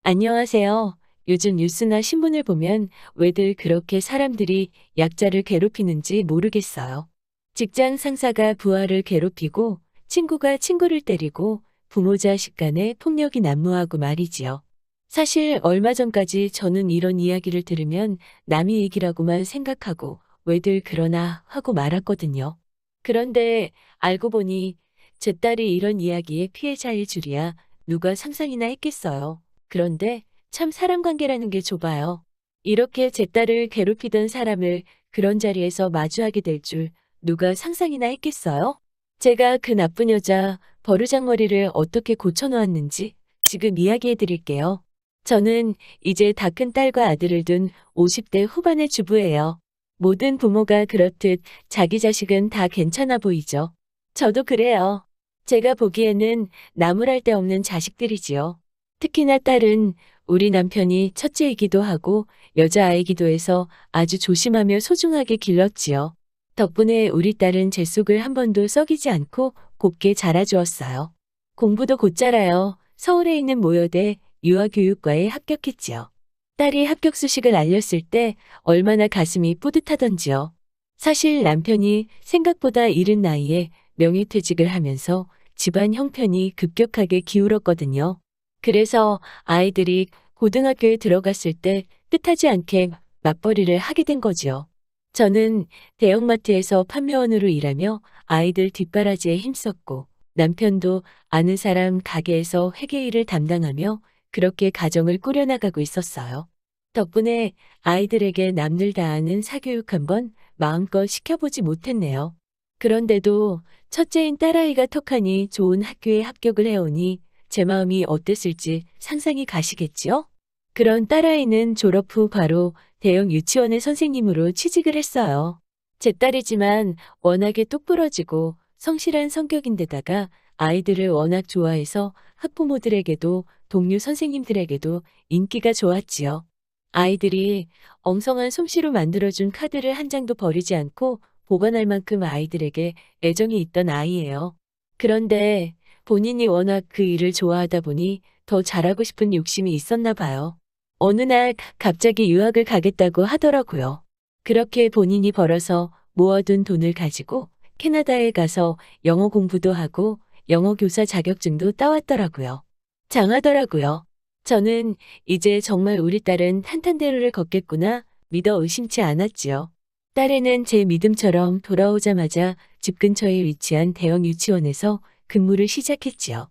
안녕하세요. 요즘 뉴스나 신문을 보면 왜들 그렇게 사람들이 약자를 괴롭히는지 모르겠어요. 직장 상사가 부하를 괴롭히고 친구가 친구를 때리고 부모 자식 간에 폭력이 난무하고 말이지요. 사실 얼마 전까지 저는 이런 이야기를 들으면 남의 얘기라고만 생각하고 왜들 그러나 하고 말았거든요. 그런데 알고 보니 제 딸이 이런 이야기의 피해자일 줄이야 누가 상상이나 했겠어요. 그런데 참 사람 관계라는 게 좁아요. 이렇게 제 딸을 괴롭히던 사람을 그런 자리에서 마주하게 될 줄 누가 상상이나 했겠어요? 제가 그 나쁜 여자 버르장머리를 어떻게 고쳐놓았는지 지금 이야기해 드릴게요. 저는 이제 다 큰 딸과 아들을 둔 50대 후반의 주부예요. 모든 부모가 그렇듯 자기 자식은 다 괜찮아 보이죠. 저도 그래요. 제가 보기에는 나무랄 데 없는 자식들이지요. 특히나 딸은 우리 남편이 첫째이기도 하고 여자아이기도 해서 아주 조심하며 소중하게 길렀지요. 덕분에 우리 딸은 제 속을 한 번도 썩이지 않고 곱게 자라주었어요. 공부도 곧잘아요. 서울에 있는 모여대 유아교육과에 합격했지요. 딸이 합격 소식을 알렸을 때 얼마나 가슴이 뿌듯하던지요. 사실 남편이 생각보다 이른 나이에 명예퇴직을 하면서 집안 형편이 급격하게 기울었거든요. 그래서 아이들이 고등학교에 들어갔을 때 뜻하지 않게 맞벌이를 하게 된 거지요. 저는 대형마트에서 판매원으로 일하며 아이들 뒷바라지에 힘썼고 남편도 아는 사람 가게에서 회계 일을 담당하며 그렇게 가정을 꾸려나가고 있었어요. 덕분에 아이들에게 남들 다 아는 사교육 한번 마음껏 시켜보지 못했네요. 그런데도 첫째인 딸아이가 턱하니 좋은 학교에 합격을 해오니 제 마음이 어땠을지 상상이 가시겠지요? 그런 딸아이는 졸업 후 바로 대형 유치원의 선생님으로 취직을 했어요. 제 딸이지만 워낙에 똑부러지고 성실한 성격인데다가 아이들을 워낙 좋아해서 학부모들에게도 동료 선생님들에게도 인기가 좋았지요. 아이들이 엉성한 솜씨로 만들어준 카드를 한 장도 버리지 않고 보관할 만큼 아이들에게 애정이 있던 아이예요. 그런데 본인이 워낙 그 일을 좋아하다 보니 더 잘하고 싶은 욕심이 있었나 봐요. 어느 날 갑자기 유학을 가겠다고 하더라고요. 그렇게 본인이 벌어서 모아둔 돈을 가지고 캐나다에 가서 영어 공부도 하고 영어 교사 자격증도 따왔더라고요. 장하더라고요. 저는 이제 정말 우리 딸은 탄탄대로를 걷겠구나 믿어 의심치 않았지요. 딸애는 제 믿음처럼 돌아오자마자 집 근처에 위치한 대형 유치원에서 근무를 시작했지요.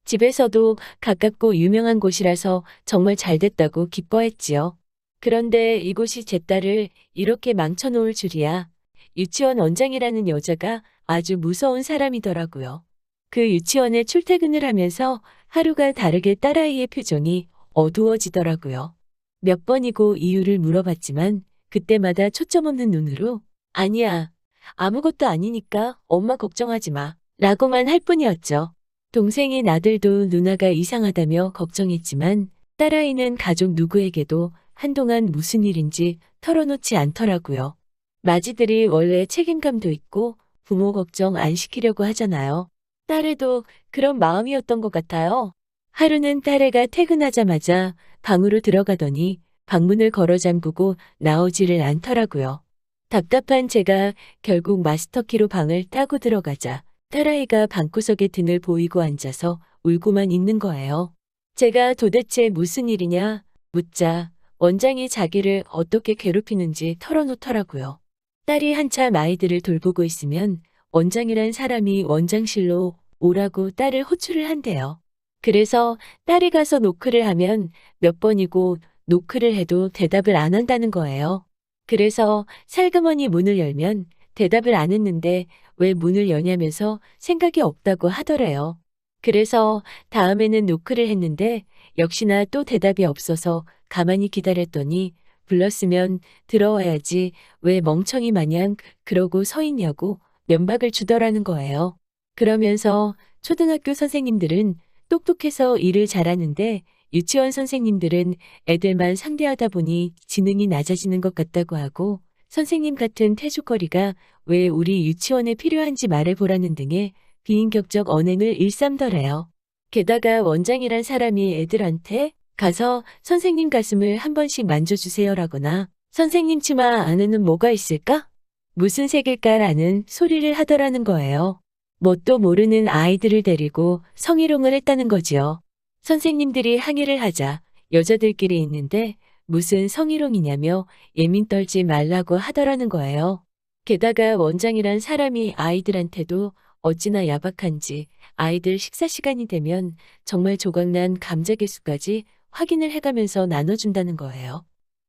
집에서도 가깝고 유명한 곳이라서 정말 잘 됐다고 기뻐했지요. 그런데 이곳이 제 딸을 이렇게 망쳐놓을 줄이야. 유치원 원장이라는 여자가 아주 무서운 사람이더라고요. 그 유치원에 출퇴근을 하면서 하루가 다르게 딸아이의 표정이 어두워지더라고요. 몇 번이고 이유를 물어봤지만 그때마다 초점 없는 눈으로 아니야, 아무것도 아니니까 엄마 걱정하지 마 라고만 할 뿐이었죠. 동생인 아들도 누나가 이상하다며 걱정했지만 딸아이는 가족 누구에게도 한동안 무슨 일인지 털어놓지 않더라고요. 마지들이 원래 책임감도 있고 부모 걱정 안 시키려고 하잖아요. 딸애도 그런 마음이었던 것 같아요. 하루는 딸애가 퇴근하자마자 방으로 들어가더니 방문을 걸어 잠그고 나오지를 않더라고요. 답답한 제가 결국 마스터키로 방을 따고 들어가자 딸아이가 방구석에 등을 보이고 앉아서 울고만 있는 거예요. 제가 도대체 무슨 일이냐 묻자 원장이 자기를 어떻게 괴롭히는지 털어놓더라고요. 딸이 한참 아이들을 돌보고 있으면 원장이란 사람이 원장실로 오라고 딸을 호출을 한대요. 그래서 딸이 가서 노크를 하면 몇 번이고 노크를 해도 대답을 안 한다는 거예요. 그래서 살그머니 문을 열면 대답을 안 했는데 왜 문을 여냐면서 생각이 없다고 하더래요. 그래서 다음에는 노크를 했는데 역시나 또 대답이 없어서 가만히 기다렸더니 불렀으면 들어와야지 왜 멍청이 마냥 그러고 서 있냐고 면박을 주더라는 거예요. 그러면서 초등학교 선생님들은 똑똑해서 일을 잘하는데 유치원 선생님들은 애들만 상대하다 보니 지능이 낮아지는 것 같다고 하고 선생님 같은 퇴조거리가 왜 우리 유치원에 필요한지 말해보라는 등의 비인격적 언행을 일삼더래요. 게다가 원장이란 사람이 애들한테 가서 선생님 가슴을 한 번씩 만져주세요라거나 선생님 치마 안에는 뭐가 있을까? 무슨 색일까라는 소리를 하더라는 거예요. 뭣도 모르는 아이들을 데리고 성희롱을 했다는 거지요. 선생님들이 항의를 하자 여자들끼리 있는데 무슨 성희롱이냐며 예민 떨지 말라고 하더라는 거예요. 게다가 원장이란 사람이 아이들한테도 어찌나 야박한지 아이들 식사 시간이 되면 정말 조각난 감자 개수까지 확인을 해가면서 나눠준다는 거예요.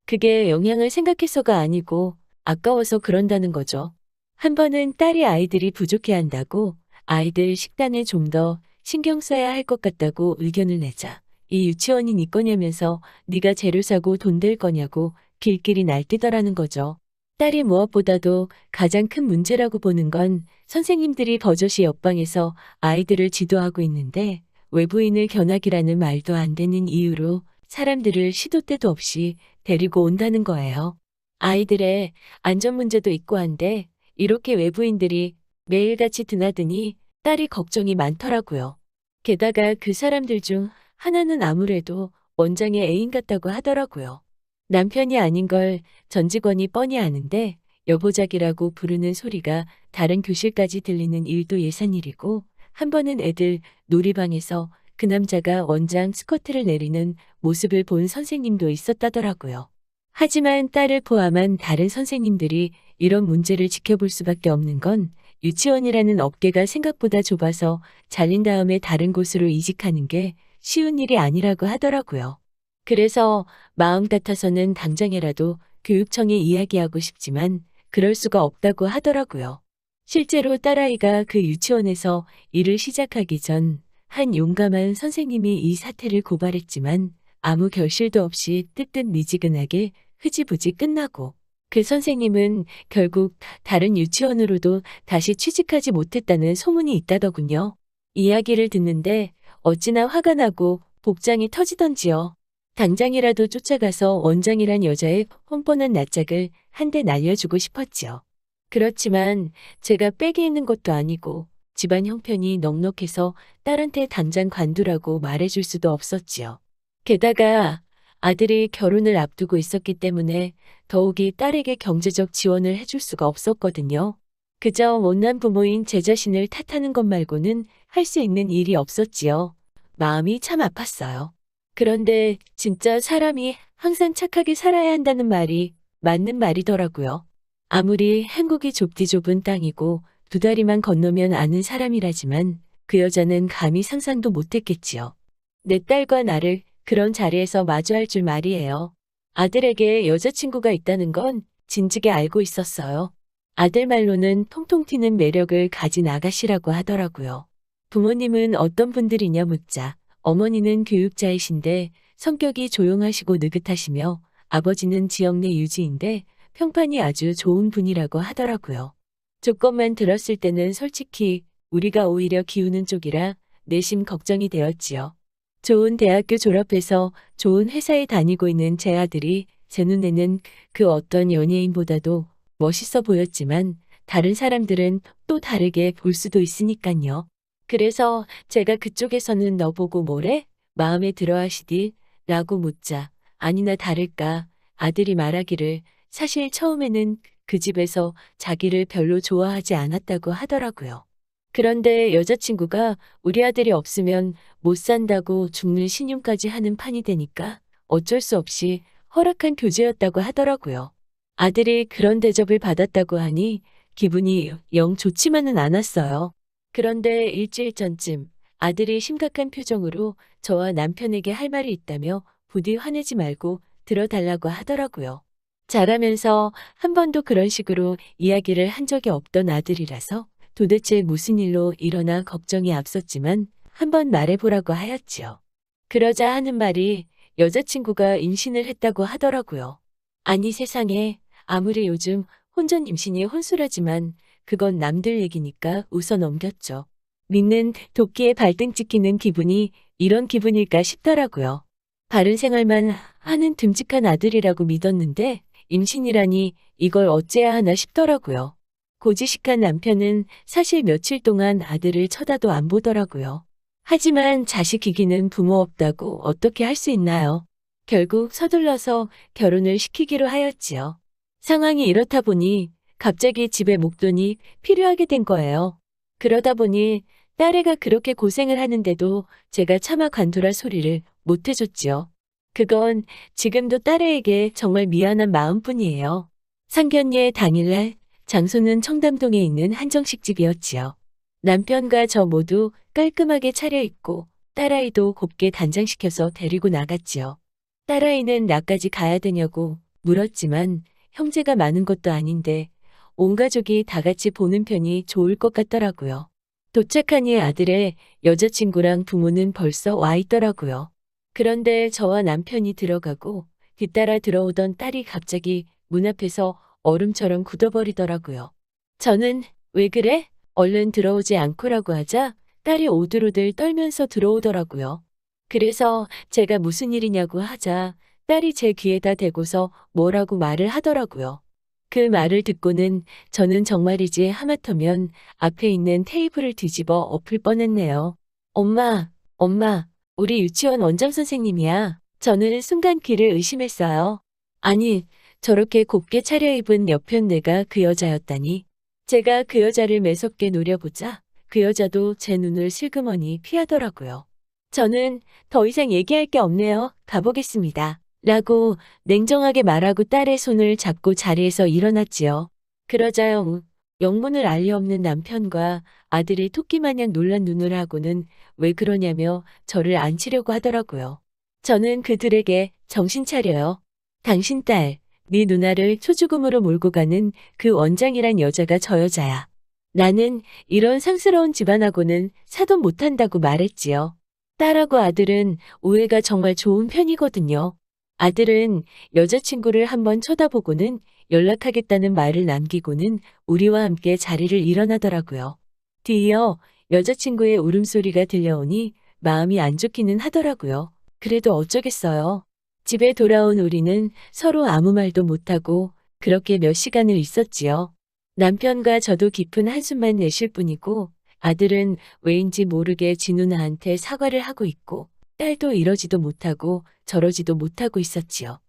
그게 영양을 생각해서가 아니고 아까워서 그런다는 거죠. 한 번은 딸이 아이들이 부족해한다고 아이들 식단에 좀 더 신경 써야 할 것 같다고 의견을 내자 이 유치원이 네 거냐면서 네가 재료 사고 돈 될 거냐고 길길이 날뛰더라는 거죠. 딸이 무엇보다도 가장 큰 문제라고 보는 건 선생님들이 버젓이 옆방에서 아이들을 지도하고 있는데 외부인을 견학이라는 말도 안 되는 이유로 사람들을 시도 때도 없이 데리고 온다는 거예요. 아이들의 안전 문제도 있고 한데 이렇게 외부인들이 매일같이 드나드니 딸이 걱정이 많더라고요. 게다가 그 사람들 중 하나는 아무래도 원장의 애인 같다고 하더라고요. 남편이 아닌 걸 전 직원이 뻔히 아는데 여보자기라고 부르는 소리가 다른 교실까지 들리는 일도 예산일이고 한 번은 애들 놀이방에서 그 남자가 원장 스커트를 내리는 모습을 본 선생님도 있었다더라고요. 하지만 딸을 포함한 다른 선생님들이 이런 문제를 지켜볼 수밖에 없는 건 유치원이라는 업계가 생각보다 좁아서 잘린 다음에 다른 곳으로 이직하는 게 쉬운 일이 아니라고 하더라고요. 그래서 마음 같아서는 당장이라도 교육청에 이야기하고 싶지만 그럴 수가 없다고 하더라고요. 실제로 딸아이가 그 유치원에서 일을 시작하기 전 한 용감한 선생님이 이 사태를 고발했지만 아무 결실도 없이 뜨뜻미지근하게 흐지부지 끝나고 그 선생님은 결국 다른 유치원으로도 다시 취직하지 못했다는 소문이 있다더군요. 이야기를 듣는데 어찌나 화가 나고 복장이 터지던지요. 당장이라도 쫓아가서 원장이란 여자의 뻔뻔한 낯짝을 한 대 날려주고 싶었지요. 그렇지만 제가 빽이 있는 것도 아니고 집안 형편이 넉넉해서 딸한테 당장 관두라고 말해줄 수도 없었지요. 게다가 아들이 결혼을 앞두고 있었기 때문에 더욱이 딸에게 경제적 지원을 해줄 수가 없었거든요. 그저 못난 부모인 제 자신을 탓하는 것 말고는 할 수 있는 일이 없었지요. 마음이 참 아팠어요. 그런데 진짜 사람이 항상 착하게 살아야 한다는 말이 맞는 말이더라고요. 아무리 한국이 좁디 좁은 땅이고 두 다리만 건너면 아는 사람이라지만 그 여자는 감히 상상도 못했겠지요. 내 딸과 나를 그런 자리에서 마주할 줄 말이에요. 아들에게 여자친구가 있다는 건 진즉에 알고 있었어요. 아들 말로는 통통 튀는 매력을 가진 아가씨라고 하더라고요. 부모님은 어떤 분들이냐 묻자 어머니는 교육자이신데 성격이 조용하시고 느긋하시며 아버지는 지역 내 유지인데 평판이 아주 좋은 분이라고 하더라고요. 조건만 들었을 때는 솔직히 우리가 오히려 기우는 쪽이라 내심 걱정이 되었지요. 좋은 대학교 졸업해서 좋은 회사에 다니고 있는 제 아들이 제 눈에는 그 어떤 연예인보다도 멋있어 보였지만 다른 사람들은 또 다르게 볼 수도 있으니깐요. 그래서 제가 그쪽에서는 너 보고 뭐래? 마음에 들어 하시디? 라고 묻자 아니나 다를까 아들이 말하기를 사실 처음에는 그 집에서 자기를 별로 좋아하지 않았다고 하더라고요. 그런데 여자친구가 우리 아들이 없으면 못 산다고 죽는 신용까지 하는 판이 되니까 어쩔 수 없이 허락한 교제였다고 하더라고요. 아들이 그런 대접을 받았다고 하니 기분이 영 좋지만은 않았어요. 그런데 일주일 전쯤 아들이 심각한 표정으로 저와 남편에게 할 말이 있다며 부디 화내지 말고 들어달라고 하더라고요. 자라면서 한 번도 그런 식으로 이야기를 한 적이 없던 아들이라서 도대체 무슨 일로 일어나 걱정이 앞섰지만 한번 말해보라고 하였지요. 그러자 하는 말이 여자친구가 임신을 했다고 하더라고요. 아니 세상에 아무리 요즘 혼전 임신이 혼술하지만 그건 남들 얘기니까 웃어 넘겼죠. 믿는 도끼에 발등 찍히는 기분이 이런 기분일까 싶더라고요. 바른 생활만 하는 듬직한 아들이라고 믿었는데 임신이라니 이걸 어째야 하나 싶더라고요. 고지식한 남편은 사실 며칠 동안 아들을 쳐다도 안 보더라고요. 하지만 자식 이기는 부모 없다고 어떻게 할 수 있나요? 결국 서둘러서 결혼을 시키기로 하였지요. 상황이 이렇다 보니 갑자기 집에 목돈이 필요하게 된 거예요. 그러다 보니 딸애가 그렇게 고생을 하는데도 제가 차마 관두라 소리를 못 해줬지요. 그건 지금도 딸애에게 정말 미안한 마음뿐이에요. 상견례 당일날 장소는 청담동에 있는 한정식 집이었지요. 남편과 저 모두 깔끔하게 차려입고 딸아이도 곱게 단장시켜서 데리고 나갔지요. 딸아이는 나까지 가야 되냐고 물었지만 형제가 많은 것도 아닌데 온 가족이 다 같이 보는 편이 좋을 것 같더라고요. 도착하니 아들의 여자친구랑 부모는 벌써 와 있더라고요. 그런데 저와 남편이 들어가고 뒤따라 들어오던 딸이 갑자기 문 앞에서 얼음처럼 굳어버리더라고요. 저는 왜 그래? 얼른 들어오지 않고라고 하자 딸이 오들오들 떨면서 들어오더라고요. 그래서 제가 무슨 일이냐고 하자 딸이 제 귀에다 대고서 뭐라고 말을 하더라고요. 그 말을 듣고는 저는 정말이지 하마터면 앞에 있는 테이블을 뒤집어 엎을 뻔했네요. 엄마, 엄마, 우리 유치원 원장 선생님이야. 저는 순간 귀를 의심했어요. 아니, 저렇게 곱게 차려입은 여편네가 그 여자였다니. 제가 그 여자를 매섭게 노려보자 그 여자도 제 눈을 슬그머니 피하더라고요. 저는 더 이상 얘기할 게 없네요. 가보겠습니다. 라고 냉정하게 말하고 딸의 손을 잡고 자리에서 일어났지요. 그러자 영문을 알리 없는 남편과 아들이 토끼마냥 놀란 눈을 하고는 왜 그러냐며 저를 앉히려고 하더라고요. 저는 그들에게 정신 차려요. 당신 딸, 네 누나를 초죽음으로 몰고 가는 그 원장이란 여자가 저 여자야. 나는 이런 상스러운 집안하고는 사돈 못한다고 말했지요. 딸하고 아들은 우애가 정말 좋은 편이거든요. 아들은 여자친구를 한번 쳐다보고는 연락하겠다는 말을 남기고는 우리와 함께 자리를 일어나더라고요. 뒤이어 여자친구의 울음소리가 들려오니 마음이 안 좋기는 하더라고요. 그래도 어쩌겠어요. 집에 돌아온 우리는 서로 아무 말도 못하고 그렇게 몇 시간을 있었지요. 남편과 저도 깊은 한숨만 내쉴 뿐이고 아들은 왜인지 모르게 지 누나한테 사과를 하고 있고 딸도 이러지도 못하고 저러지도 못하고 있었지요.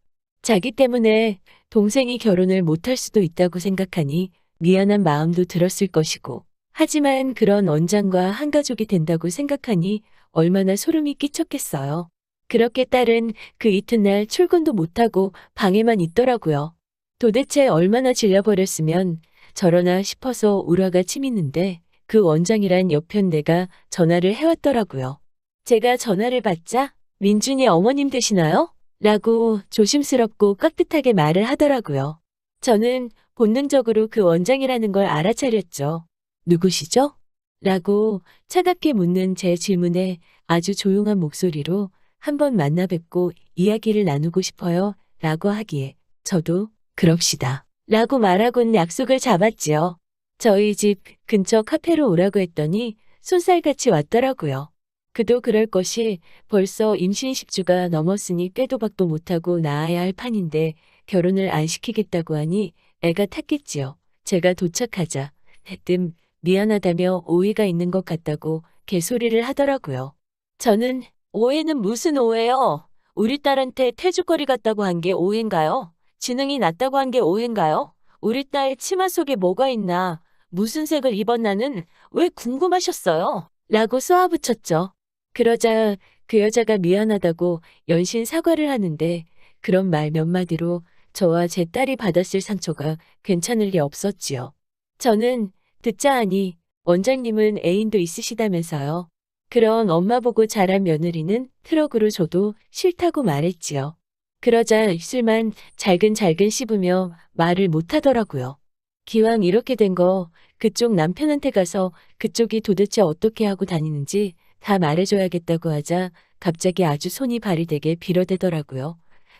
자기 때문에 동생이 결혼을 못할 수도 있다고 생각하니 미안한 마음도 들었을 것이고 하지만 그런 원장과 한 가족이 된다고 생각하니 얼마나 소름이 끼쳤겠어요. 그렇게 딸은 그 이튿날 출근도 못하고 방에만 있더라고요. 도대체 얼마나 질려버렸으면 저러나 싶어서 울화가 치미는데 그 원장이란 여편네가 전화를 해왔더라고요. 제가 전화를 받자 민준이 어머님 되시나요? 라고 조심스럽고 깍듯하게 말을 하더라고요. 저는 본능적으로 그 원장이라는 걸 알아차렸죠. 누구시죠? 라고 차갑게 묻는 제 질문에 아주 조용한 목소리로 한번 만나 뵙고 이야기를 나누고 싶어요. 라고 하기에 저도 그럽시다. 라고 말하곤 약속을 잡았지요. 저희 집 근처 카페로 오라고 했더니 손살같이 왔더라고요. 그도 그럴 것이 벌써 임신 10주가 넘었으니 꾀도 박도 못하고 낳아야 할 판인데 결혼을 안 시키겠다고 하니 애가 탔겠지요. 제가 도착하자 대뜸 미안하다며 오해가 있는 것 같다고 개소리를 하더라고요. 저는 오해는 무슨 오해요? 우리 딸한테 태주거리 같다고 한 게 오해인가요? 지능이 낮다고 한 게 오해인가요? 우리 딸 치마 속에 뭐가 있나? 무슨 색을 입었나는 왜 궁금하셨어요? 라고 쏘아붙였죠. 그러자 그 여자가 미안하다고 연신 사과를 하는데 그런 말 몇 마디로 저와 제 딸이 받았을 상처가 괜찮을 리 없었지요. 저는 듣자 하니 원장님은 애인도 있으시다면서요. 그런 엄마 보고 자란 며느리는 트럭으로 줘도 싫다고 말했지요. 그러자 입술만 잘근잘근 씹으며 말을 못하더라고요. 기왕 이렇게 된 거 그쪽 남편한테 가서 그쪽이 도대체 어떻게 하고 다니는지 다 말해줘야겠다고 하자 갑자기 아주 손이 발이 되게 빌어대더라고요.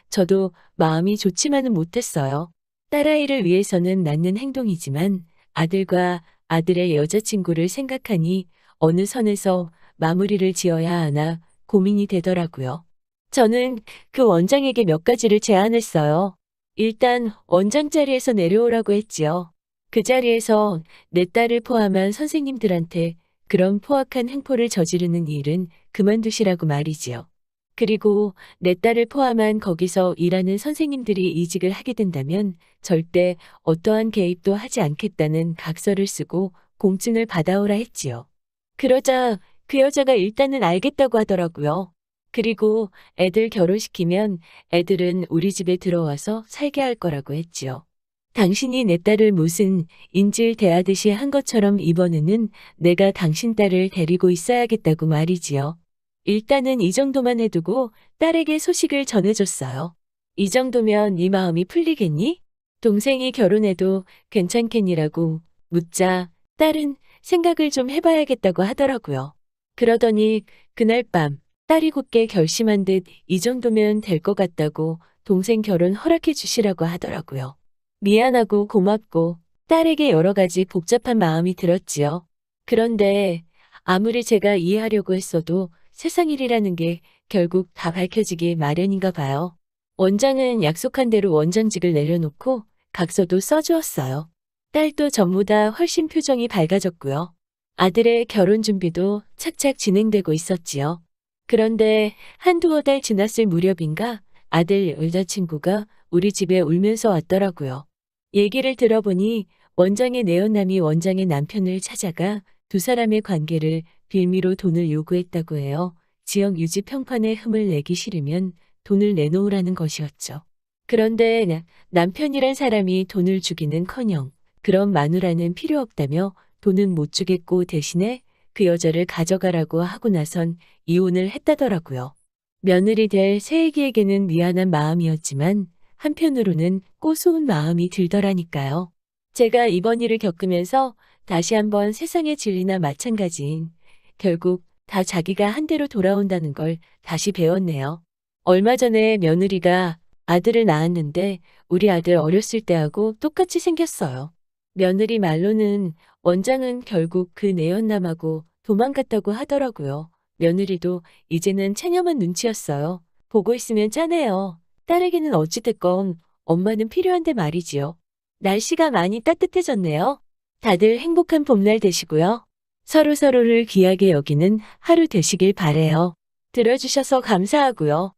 저도 마음이 좋지만은 못했어요. 딸아이를 위해서는 낳는 행동이지만 아들과 아들의 여자친구를 생각하니 어느 선에서 마무리를 지어야 하나 고민이 되더라고요. 저는 그 원장에게 몇 가지를 제안했어요. 일단 원장 자리에서 내려오라고 했지요. 그 자리에서 내 딸을 포함한 선생님들한테 그런 포악한 행포를 저지르는 일은 그만두시라고 말이지요. 그리고 내 딸을 포함한 거기서 일하는 선생님들이 이직을 하게 된다면 절대 어떠한 개입도 하지 않겠다는 각서를 쓰고 공증을 받아오라 했지요. 그러자 그 여자가 일단은 알겠다고 하더라고요. 그리고 애들 결혼시키면 애들은 우리 집에 들어와서 살게 할 거라고 했지요. 당신이 내 딸을 무슨 인질 대하듯이 한 것처럼 이번에는 내가 당신 딸을 데리고 있어야겠다고 말이지요. 일단은 이 정도만 해두고 딸에게 소식을 전해줬어요. 이 정도면 네 마음이 풀리겠니? 동생이 결혼해도 괜찮겠니라고 묻자 딸은 생각을 좀 해봐야겠다고 하더라고요. 그러더니 그날 밤 딸이 굳게 결심한 듯 이 정도면 될 것 같다고 동생 결혼 허락해 주시라고 하더라고요. 미안하고 고맙고 딸에게 여러 가지 복잡한 마음이 들었지요. 그런데 아무리 제가 이해하려고 했어도 세상 일이라는 게 결국 다 밝혀지기 마련인가 봐요. 원장은 약속한 대로 원장직을 내려놓고 각서도 써주었어요. 딸도 전보다 훨씬 표정이 밝아졌고요. 아들의 결혼 준비도 착착 진행되고 있었지요. 그런데 한두어 달 지났을 무렵인가 아들 여자친구가 우리 집에 울면서 왔더라고요. 얘기를 들어보니 원장의 내연남이 원장의 남편을 찾아가 두 사람의 관계를 빌미로 돈을 요구했다고 해요. 지역 유지 평판에 흠을 내기 싫으면 돈을 내놓으라는 것이었죠. 그런데 남편이란 사람이 돈을 주기는커녕 그런 마누라는 필요 없다며 돈은 못 주겠고 대신에 그 여자를 가져가라고 하고 나선 이혼을 했다더라고요. 며느리 될 새애기에게는 미안한 마음이었지만 한편으로는 고소한 마음이 들더라니까요. 제가 이번 일을 겪으면서 다시 한번 세상의 진리나 마찬가지인 결국 다 자기가 한 대로 돌아온다는 걸 다시 배웠네요. 얼마 전에 며느리가 아들을 낳았는데 우리 아들 어렸을 때하고 똑같이 생겼어요. 며느리 말로는 원장은 결국 그 내연남하고 도망갔다고 하더라고요. 며느리도 이제는 체념한 눈치였어요. 보고 있으면 짠해요. 딸에게는 어찌됐건 엄마는 필요한데 말이지요. 날씨가 많이 따뜻해졌네요. 다들 행복한 봄날 되시고요. 서로서로를 귀하게 여기는 하루 되시길 바래요. 들어주셔서 감사하고요.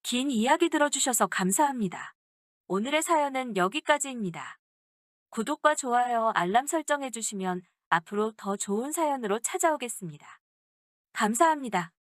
긴 이야기 들어주셔서 감사합니다. 오늘의 사연은 여기까지입니다. 구독과 좋아요, 알람 설정해주시면 앞으로 더 좋은 사연으로 찾아오겠습니다. 감사합니다.